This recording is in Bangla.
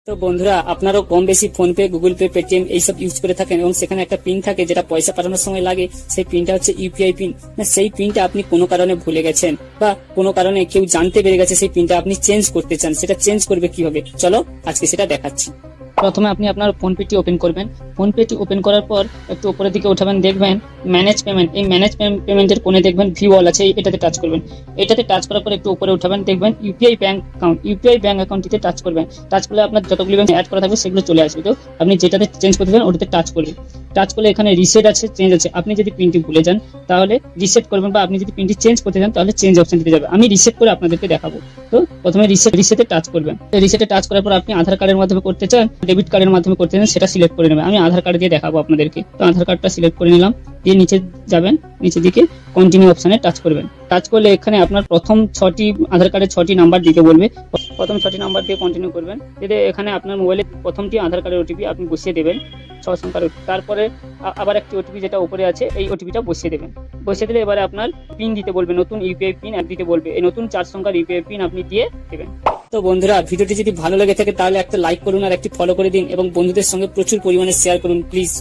তো বন্ধুরা, আপনারাও কম বেশি ফোনপে, গুগল পে, পেটিএম এইসব ইউজ করে থাকেন এবং সেখানে একটা পিন থাকে যেটা পয়সা পাঠানোর সময় লাগে। সেই পিনটা হচ্ছে ইউপিআই পিন। সেই পিনটা আপনি কোনো কারণে ভুলে গেছেন বা কোনো কারণে কেউ জানতে পেরে গেছে, সেই পিনটা আপনি চেঞ্জ করতে চান। সেটা চেঞ্জ করবে কিভাবে, চলো আজকে সেটা দেখাচ্ছি। প্রথমে আপনি আপনার ফোনপেটি ওপেন করবেন। ফোনপেটি ওপেন করার পর একটু উপরের দিকে উঠাবেন, দেখবেন ম্যানেজ পেমেন্ট। এই ম্যানেজ পেমেন্টের কোণে দেখবেন ভিউ অল আছে, এটাতে টাচ করবেন। এটাতে টাচ করার পর একটু উপরে উঠাবেন, দেখবেন UPI bank account. UPI bank অ্যাকাউন্টটিতে টাচ করবেন। টাচ করলে আপনার যতগুলো ব্যাংক অ্যাড করা থাকবে সেগুলো চলে আসবে। তো আপনি যেটাতে চেঞ্জ করতে চান ওটাতে টাচ করবেন। টাচ করলে এখানে রিসেট আছে, চেঞ্জ আছে। আপনি যদি পিনটি ভুলে যান তাহলে রিসেট করবেন, বা আপনি যদি পিনটি চেঞ্জ করতে চান তাহলে চেঞ্জ অপশন দিতে যাবে। আমি রিসেট করে আপনাদেরকে দেখাবো। তো প্রথমে রিসেটে টাচ করবেন। রিসেটে টাচ করার পর আপনি আধার কার্ডের মাধ্যমে করতে চান, ডেবিট কার্ডের মাধ্যমে করতে চান, সেটা সিলেক্ট করে নেবেন। আমি আধার কার্ড দিয়ে দেখাবো আপনাদেরকে। তো আধার কার্ডটা সিলেক্ট করে নিলাম, দিয়ে নিচে যাবেন, নিচের দিকে কন্টিনিউ অপশনে টাচ করবেন। টাচ করলে এখানে আপনার প্রথম 6টি আধার কার্ডের 6টি নাম্বার দিতে বলবে। প্রথম 6টি নাম্বার দিয়ে কন্টিনিউ করবেন। যদি এখানে আপনার মোবাইলে প্রথমটি আধার কার্ডের ওটিপি আপনি বসিয়ে দেবেন, 6 সংখ্যার ওটিপি। তারপরে আবার একটি ওটিপি যেটা উপরে আছে, এই ওটিপিটা বসিয়ে দেবেন। বসিয়ে দিলে এবারে আপনার পিন দিতে বলবে, নতুন ইউপিআই পিন দিতে বলবে। এই নতুন 4 সংখ্যার ইউপিআই পিন আপনি দিয়ে দেবেন। তো বন্ধুরা, ভিডিওটি যদি ভালো লেগে থাকে তাহলে একটা লাইক করুন আর একটি ফলো করে দিন এবং বন্ধুদের সঙ্গে প্রচুর পরিমাণে শেয়ার করুন প্লিজ।